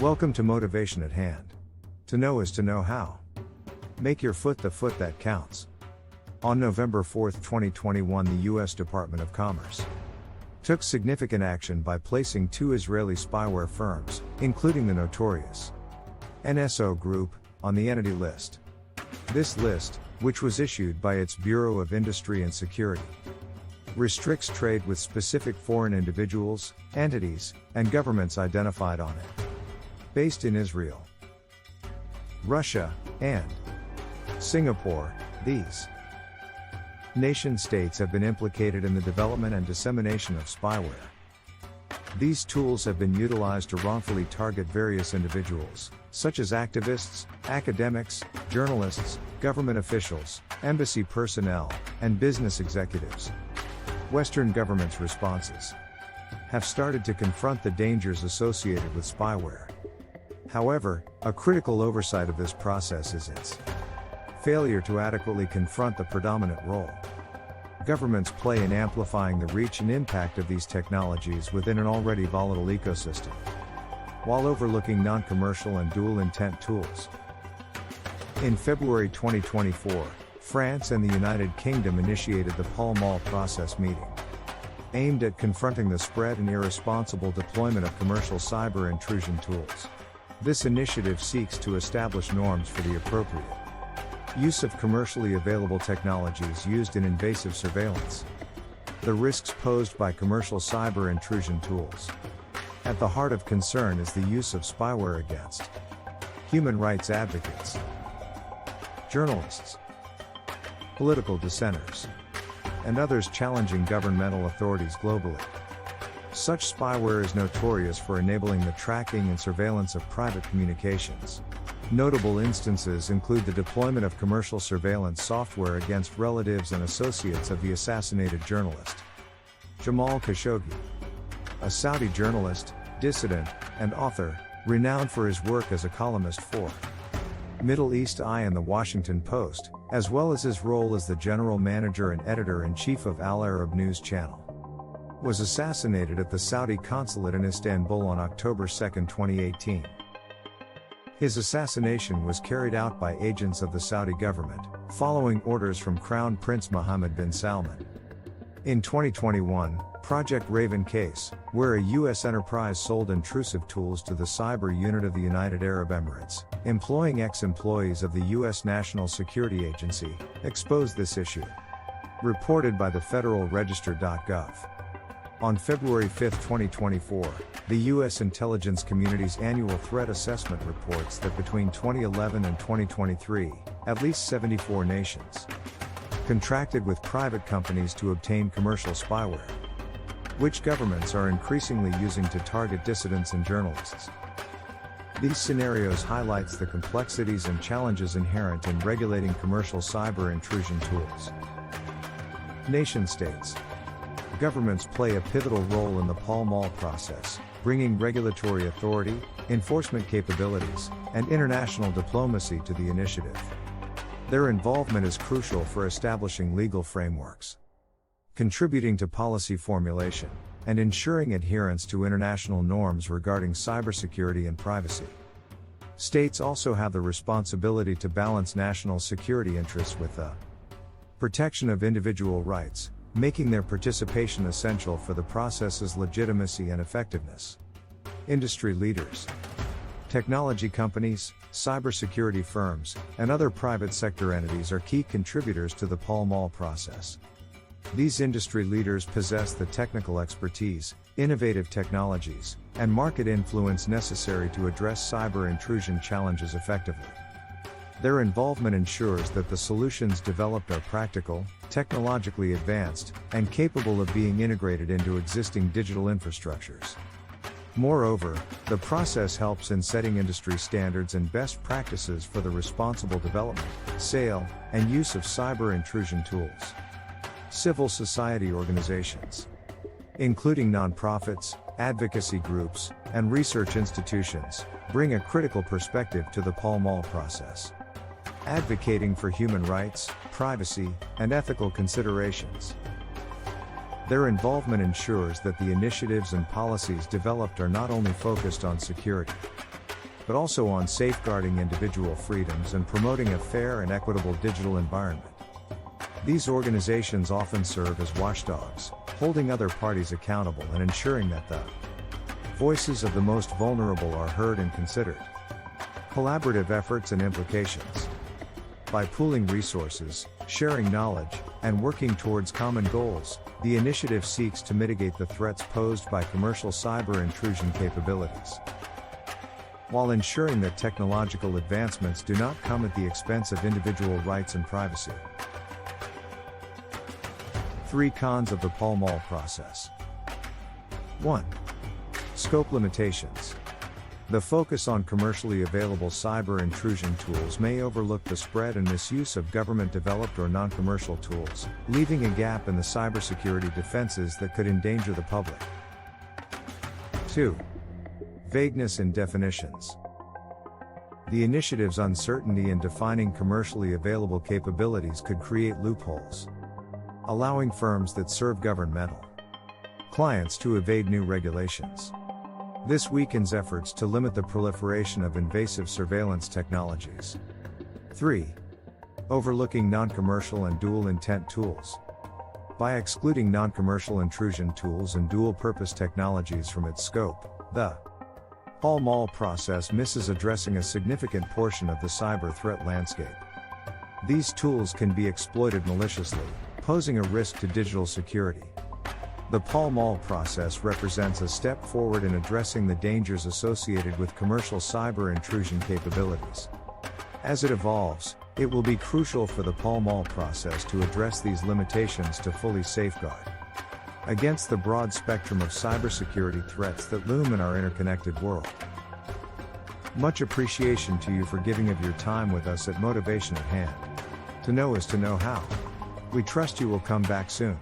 Welcome to Motivation at Hand. To know is to know how. Make your foot the foot that counts. On November 4, 2021, the U.S. Department of Commerce took significant action by placing two Israeli spyware firms, including the notorious NSO Group, on the Entity List. This list, which was issued by its Bureau of Industry and Security, restricts trade with specific foreign individuals, entities, and governments identified on it, based in Israel, Russia, and Singapore. These nation-states have been implicated in the development and dissemination of spyware. These tools have been utilized to wrongfully target various individuals, such as activists, academics, journalists, government officials, embassy personnel, and business executives. Western governments' responses have started to confront the dangers associated with spyware. However, a critical oversight of this process is its failure to adequately confront the predominant role governments play in amplifying the reach and impact of these technologies within an already volatile ecosystem, while overlooking non-commercial and dual-intent tools. In February 2024, France and the United Kingdom initiated the Pall Mall process meeting, aimed at confronting the spread and irresponsible deployment of commercial cyber intrusion tools. This initiative seeks to establish norms for the appropriate use of commercially available technologies used in invasive surveillance. The risks posed by commercial cyber intrusion tools. At the heart of concern is the use of spyware against human rights advocates, journalists, political dissenters, and others challenging governmental authorities globally. Such spyware is notorious for enabling the tracking and surveillance of private communications. Notable instances include the deployment of commercial surveillance software against relatives and associates of the assassinated journalist Jamal Khashoggi, a Saudi journalist, dissident, and author, renowned for his work as a columnist for Middle East Eye and the Washington Post, as well as his role as the general manager and editor-in-chief of Al Arab News Channel, was assassinated at the Saudi consulate in Istanbul on October 2, 2018. His assassination was carried out by agents of the Saudi government, following orders from Crown Prince Mohammed bin Salman. In 2021, Project Raven case, where a U.S. enterprise sold intrusive tools to the cyber unit of the United Arab Emirates, employing ex-employees of the U.S. National Security Agency, exposed this issue. Reported by the federalregister.gov. On February 5, 2024, the U.S. intelligence community's annual threat assessment reports that between 2011 and 2023, at least 74 nations contracted with private companies to obtain commercial spyware, which governments are increasingly using to target dissidents and journalists. These scenarios highlights the complexities and challenges inherent in regulating commercial cyber intrusion tools. Nation-states. Governments play a pivotal role in the Pall Mall process, bringing regulatory authority, enforcement capabilities, and international diplomacy to the initiative. Their involvement is crucial for establishing legal frameworks, contributing to policy formulation, and ensuring adherence to international norms regarding cybersecurity and privacy. States also have the responsibility to balance national security interests with the protection of individual rights, making their participation essential for the process's legitimacy and effectiveness. Industry leaders, technology companies, cybersecurity firms, and other private sector entities are key contributors to the Pall Mall process. These industry leaders possess the technical expertise, innovative technologies, and market influence necessary to address cyber intrusion challenges effectively. Their involvement ensures that the solutions developed are practical, technologically advanced, and capable of being integrated into existing digital infrastructures. Moreover, the process helps in setting industry standards and best practices for the responsible development, sale, and use of cyber intrusion tools. Civil society organizations, including nonprofits, advocacy groups, and research institutions, bring a critical perspective to the Pall Mall process, advocating for human rights, privacy, and ethical considerations. Their involvement ensures that the initiatives and policies developed are not only focused on security, but also on safeguarding individual freedoms and promoting a fair and equitable digital environment. These organizations often serve as watchdogs, holding other parties accountable and ensuring that the voices of the most vulnerable are heard and considered. Collaborative efforts and implications. By pooling resources, sharing knowledge, and working towards common goals, the initiative seeks to mitigate the threats posed by commercial cyber intrusion capabilities, while ensuring that technological advancements do not come at the expense of individual rights and privacy. 3 cons of the Pall Mall process. 1. Scope limitations. The focus on commercially available cyber intrusion tools may overlook the spread and misuse of government-developed or non-commercial tools, leaving a gap in the cybersecurity defenses that could endanger the public. 2. Vagueness in definitions. The initiative's uncertainty in defining commercially available capabilities could create loopholes, allowing firms that serve governmental clients to evade new regulations. This weakens efforts to limit the proliferation of invasive surveillance technologies. 3. Overlooking non-commercial and dual-intent tools. By excluding non-commercial intrusion tools and dual-purpose technologies from its scope, the Pall Mall process misses addressing a significant portion of the cyber threat landscape. These tools can be exploited maliciously, posing a risk to digital security. The Pall Mall process represents a step forward in addressing the dangers associated with commercial cyber intrusion capabilities. As it evolves, it will be crucial for the Pall Mall process to address these limitations to fully safeguard against the broad spectrum of cybersecurity threats that loom in our interconnected world. Much appreciation to you for giving of your time with us at Motivation at Hand. To know is to know how. We trust you will come back soon.